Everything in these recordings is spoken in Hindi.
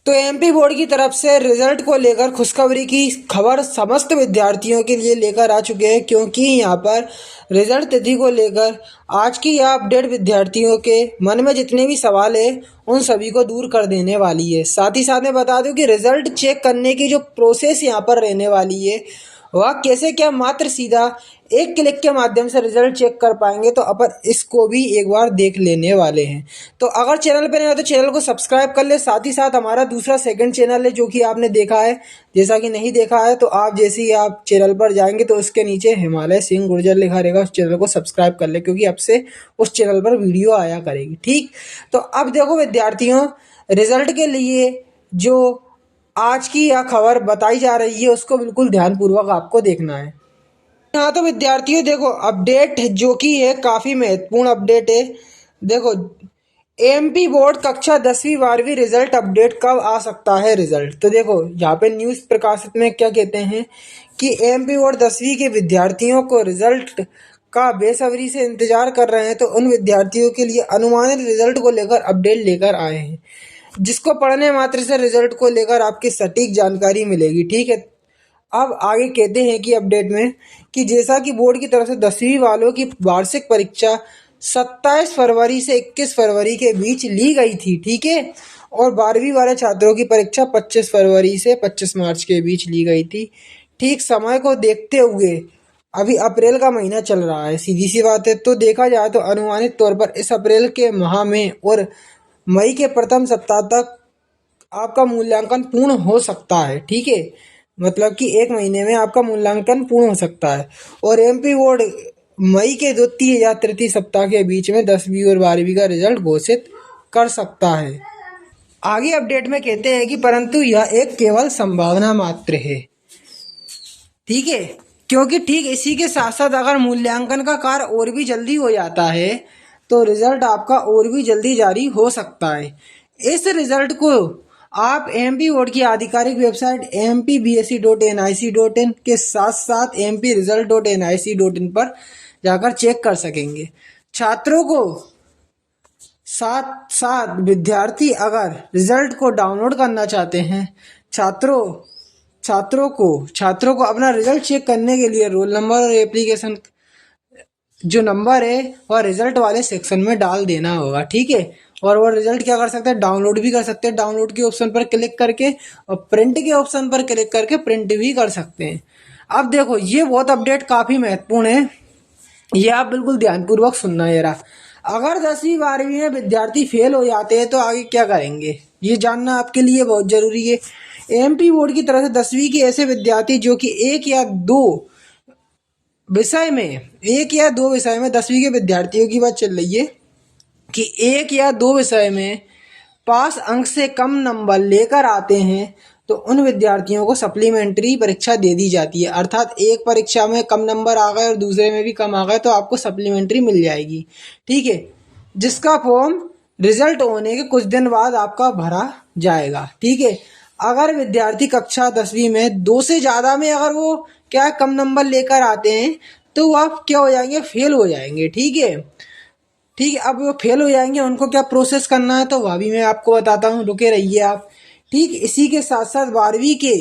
तो एमपी बोर्ड की तरफ से रिजल्ट को लेकर खुशखबरी की खबर समस्त विद्यार्थियों के लिए लेकर आ चुके हैं, क्योंकि यहाँ पर रिजल्ट तिथि को लेकर आज की यह अपडेट विद्यार्थियों के मन में जितने भी सवाल है उन सभी को दूर कर देने वाली है। साथ ही साथ मैं बता दूं कि रिजल्ट चेक करने की जो प्रोसेस यहाँ पर रहने वाली है वह कैसे क्या मात्र सीधा एक क्लिक के माध्यम से रिजल्ट चेक कर पाएंगे, तो अपन इसको भी एक बार देख लेने वाले हैं। तो अगर चैनल पर नए हो तो चैनल को सब्सक्राइब कर ले। साथ ही साथ हमारा दूसरा सेकंड चैनल है जो कि आपने देखा है, जैसा कि नहीं देखा है तो आप जैसे ही आप चैनल पर जाएंगे तो उसके नीचे हिमालय सिंह गुर्जर लिखा रहेगा, उस चैनल को सब्सक्राइब कर ले, क्योंकि अब से उस चैनल पर वीडियो आया करेगी। ठीक, तो अब देखो विद्यार्थियों, रिजल्ट के लिए जो आज की यह खबर बताई जा रही है उसको बिल्कुल ध्यानपूर्वक आपको देखना है। हाँ तो विद्यार्थियों देखो, अपडेट जो कि है काफ़ी महत्वपूर्ण अपडेट है। देखो, एमपी बोर्ड कक्षा 10वीं 12वीं रिजल्ट अपडेट कब आ सकता है रिजल्ट। तो देखो यहाँ पे न्यूज़ प्रकाशित में क्या कहते हैं कि एमपी बोर्ड 10वीं के विद्यार्थियों को रिजल्ट का बेसब्री से इंतजार कर रहे हैं, तो उन विद्यार्थियों के लिए अनुमानित रिजल्ट को लेकर अपडेट लेकर आए हैं, जिसको पढ़ने मात्र से रिजल्ट को लेकर आपकी सटीक जानकारी मिलेगी। ठीक है, अब आगे कहते हैं कि अपडेट में कि जैसा कि बोर्ड की तरफ से 10वीं वालों की वार्षिक परीक्षा 27 फरवरी से 21 फरवरी के बीच ली गई थी। ठीक है, और 12वीं वाले छात्रों की परीक्षा 25 फरवरी से 25 मार्च के बीच ली गई थी। ठीक, समय को देखते हुए अभी अप्रैल का महीना चल रहा है, सीधी सी बात है। तो देखा जाए तो अनुमानित तौर पर इस अप्रैल के माह में और मई के प्रथम सप्ताह तक आपका मूल्यांकन पूर्ण हो सकता है। ठीक है, मतलब कि एक महीने में आपका मूल्यांकन पूर्ण हो सकता है, और एमपी बोर्ड मई के द्वितीय या तृतीय सप्ताह के बीच में 10वीं और 12वीं का रिजल्ट घोषित कर सकता है। आगे अपडेट में कहते हैं कि परंतु यह एक केवल संभावना मात्र है। ठीक है, क्योंकि ठीक इसी के साथ साथ अगर मूल्यांकन का कार्य और भी जल्दी हो जाता है तो रिजल्ट आपका और भी जल्दी जारी हो सकता है। इस रिजल्ट को आप एमपी बोर्ड की आधिकारिक वेबसाइट mpbse.nic.in के साथ साथ mpresult.nic.in पर जाकर चेक कर सकेंगे। छात्रों को साथ साथ विद्यार्थी अगर रिजल्ट को डाउनलोड करना चाहते हैं, छात्रों को अपना रिजल्ट चेक करने के लिए रोल नंबर और एप्लीकेशन जो नंबर है वह रिजल्ट वाले सेक्शन में डाल देना होगा। ठीक है, और वो रिजल्ट क्या कर सकते हैं, डाउनलोड भी कर सकते हैं। डाउनलोड के ऑप्शन पर क्लिक करके और प्रिंट के ऑप्शन पर क्लिक करके प्रिंट भी कर सकते हैं। अब देखो, ये बहुत अपडेट काफ़ी महत्वपूर्ण है, ये आप बिल्कुल ध्यानपूर्वक सुनना है। जरा, अगर 10वीं 12वीं में विद्यार्थी फेल हो जाते हैं तो आगे क्या करेंगे, ये जानना आपके लिए बहुत ज़रूरी है। एमपी बोर्ड की तरफ से 10वीं के ऐसे विद्यार्थी जो कि एक या दो विषय में 10वीं के विद्यार्थियों की बात चल रही है कि एक या दो विषय में पास अंक से कम नंबर लेकर आते हैं तो उन विद्यार्थियों को सप्लीमेंट्री परीक्षा दे दी जाती है। अर्थात एक परीक्षा में कम नंबर आ गए और दूसरे में भी कम आ गए तो आपको सप्लीमेंट्री मिल जाएगी। ठीक है, जिसका फॉर्म रिजल्ट होने के कुछ दिन बाद आपका भरा जाएगा। ठीक है, अगर विद्यार्थी कक्षा 10वीं में 2 से ज़्यादा में अगर वो क्या कम नंबर लेकर आते हैं तो वो आप क्या हो जाएंगे, फेल हो जाएंगे। ठीक है, अब वो फेल हो जाएंगे, उनको क्या प्रोसेस करना है तो वह भी मैं आपको बताता हूँ, रुके रहिए आप। ठीक, इसी के साथ साथ 12वीं के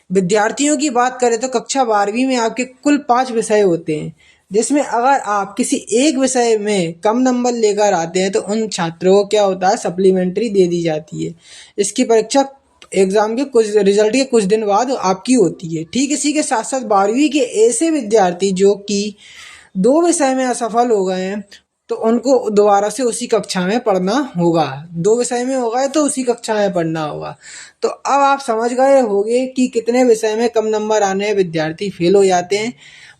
विद्यार्थियों की बात करें तो कक्षा 12वीं में आपके कुल 5 विषय होते हैं, जिसमें अगर आप किसी एक विषय में कम नंबर लेकर आते हैं तो उन छात्रों को क्या होता है, सप्लीमेंट्री दे दी जाती है। इसकी परीक्षा एग्जाम के रिजल्ट के कुछ दिन बाद आपकी होती है। ठीक, इसी के साथ साथ 12वीं के ऐसे विद्यार्थी जो कि 2 विषय में असफल हो गए हैं तो उनको दोबारा से उसी कक्षा में पढ़ना होगा। 2 विषय में हो गए तो उसी कक्षा में पढ़ना होगा। तो अब आप समझ गए होंगे कि कितने विषय में कम नंबर आने विद्यार्थी फेल हो जाते हैं।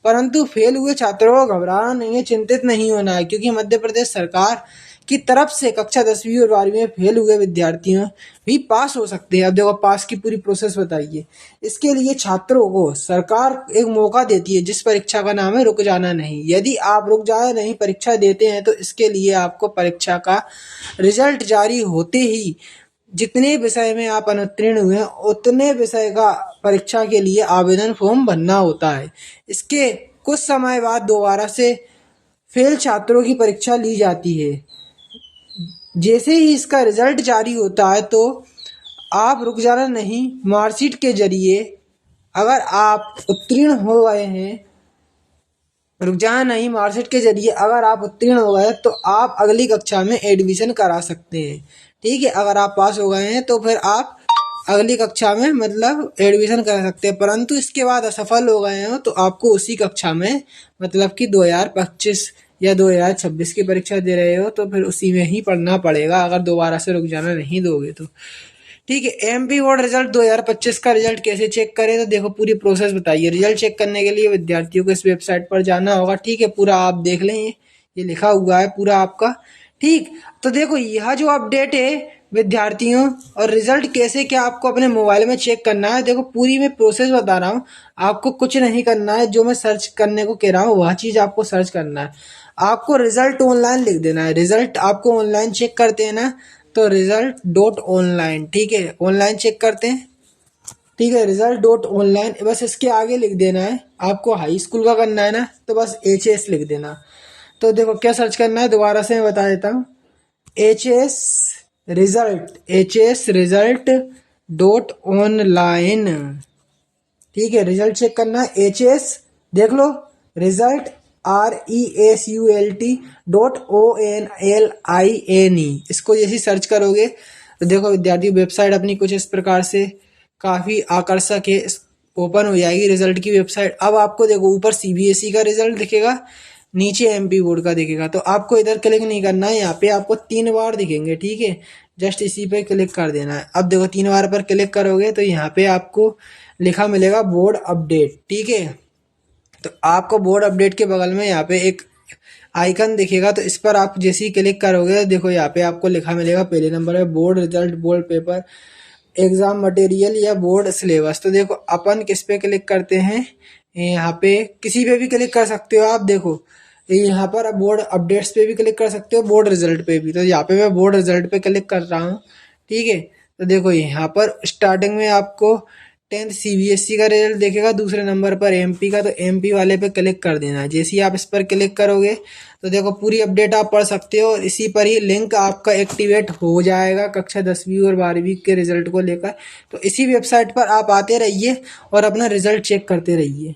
परंतु फेल हुए छात्रों को घबराना नहीं है, चिंतित नहीं होना है, क्योंकि मध्य प्रदेश सरकार की तरफ से कक्षा 10वीं और 12वीं में फेल हुए विद्यार्थियों भी पास हो सकते हैं। अब देखो, पास की पूरी प्रोसेस बताइए। इसके लिए छात्रों को सरकार एक मौका देती है जिस परीक्षा का नाम है रुक जाना नहीं। यदि आप रुक जाए नहीं परीक्षा देते हैं तो इसके लिए आपको परीक्षा का रिजल्ट जारी होते ही जितने विषय में आप अनुत्तीर्ण हुए हैं उतने विषय का परीक्षा के लिए आवेदन फॉर्म भरना होता है। इसके कुछ समय बाद दोबारा से फेल छात्रों की परीक्षा ली जाती है। जैसे ही इसका रिजल्ट जारी होता है तो आप रुक जाना नहीं, मार्कशीट के जरिए अगर आप उत्तीर्ण हो गए हैं, रुक जाना नहीं, मार्कशीट के जरिए अगर आप उत्तीर्ण हो गए तो आप अगली कक्षा में एडमिशन करा सकते हैं। ठीक है, अगर आप पास हो गए हैं तो फिर आप अगली कक्षा में मतलब एडमिशन करा सकते हैं, परंतु इसके बाद असफल हो गए हो तो आपको उसी कक्षा में मतलब कि 2025 या 2026 की परीक्षा दे रहे हो तो फिर उसी में ही पढ़ना पड़ेगा, अगर दोबारा से रुक जाना नहीं दोगे तो। ठीक है, एमपी बोर्ड रिजल्ट 2025 का रिजल्ट कैसे चेक करें, तो देखो पूरी प्रोसेस बताइए। रिजल्ट चेक करने के लिए विद्यार्थियों को इस वेबसाइट पर जाना होगा। ठीक है, पूरा आप देख लें, ये लिखा हुआ है पूरा आपका। ठीक, तो देखो यह जो अपडेट है विद्यार्थियों, और रिजल्ट कैसे क्या आपको अपने मोबाइल में चेक करना है, देखो पूरी मैं प्रोसेस बता रहा हूँ, आपको कुछ नहीं करना है। जो मैं सर्च करने को कह रहा हूँ वह चीज़ आपको सर्च करना है। आपको रिजल्ट ऑनलाइन लिख देना है। रिजल्ट आपको ऑनलाइन चेक करते हैं ना, तो रिजल्ट डॉट ऑनलाइन, ठीक है, ऑनलाइन चेक करते हैं। ठीक है, रिजल्ट डॉट ऑनलाइन, बस इसके आगे लिख देना है। आपको हाई स्कूल का करना है ना, तो बस HS लिख देना। तो देखो क्या सर्च करना है, दोबारा से मैं बता देता हूँ। HS result dot online. ठीक है, रिजल्ट चेक करना है HS, देख लो रिजल्ट RESULT.ONLINE, इसको जैसे सर्च करोगे तो देखो विद्यार्थी वेबसाइट अपनी कुछ इस प्रकार से काफ़ी आकर्षक है, ओपन हो जाएगी रिजल्ट की वेबसाइट। अब आपको देखो ऊपर CBSE का रिजल्ट दिखेगा, नीचे MP बोर्ड का दिखेगा, तो आपको इधर क्लिक नहीं करना है, यहाँ पे आपको 3 बार दिखेंगे। ठीक है, जस्ट इसी पे क्लिक कर देना है। अब देखो 3 बार पर क्लिक करोगे तो यहाँ पे आपको लिखा मिलेगा बोर्ड अपडेट। ठीक है, तो आपको बोर्ड अपडेट के बगल में यहाँ पे एक आइकन दिखेगा, तो इस पर आप जैसे ही क्लिक करोगे देखो यहाँ पे आपको लिखा मिलेगा पहले नंबर पे board result, board paper, exam material या बोर्ड सिलेबस। तो देखो अपन किस पे क्लिक करते हैं, यहाँ पे किसी पे भी क्लिक कर सकते हो आप। देखो यहाँ पर बोर्ड अपडेट्स पे भी क्लिक कर सकते हो, बोर्ड रिजल्ट पे भी। तो यहाँ पे मैं बोर्ड रिजल्ट पे क्लिक कर रहा हूँ। ठीक है, तो देखो यहाँ पर स्टार्टिंग में आपको 10th CBSE का रिजल्ट देखेगा, दूसरे नंबर पर MP का, तो MP वाले पे क्लिक कर देना है। जैसे ही आप इस पर क्लिक करोगे तो देखो पूरी अपडेट आप पढ़ सकते हो, और इसी पर ही लिंक आपका एक्टिवेट हो जाएगा कक्षा 10वीं और 12वीं के रिजल्ट को लेकर। तो इसी वेबसाइट पर आप आते रहिए और अपना रिजल्ट चेक करते रहिए।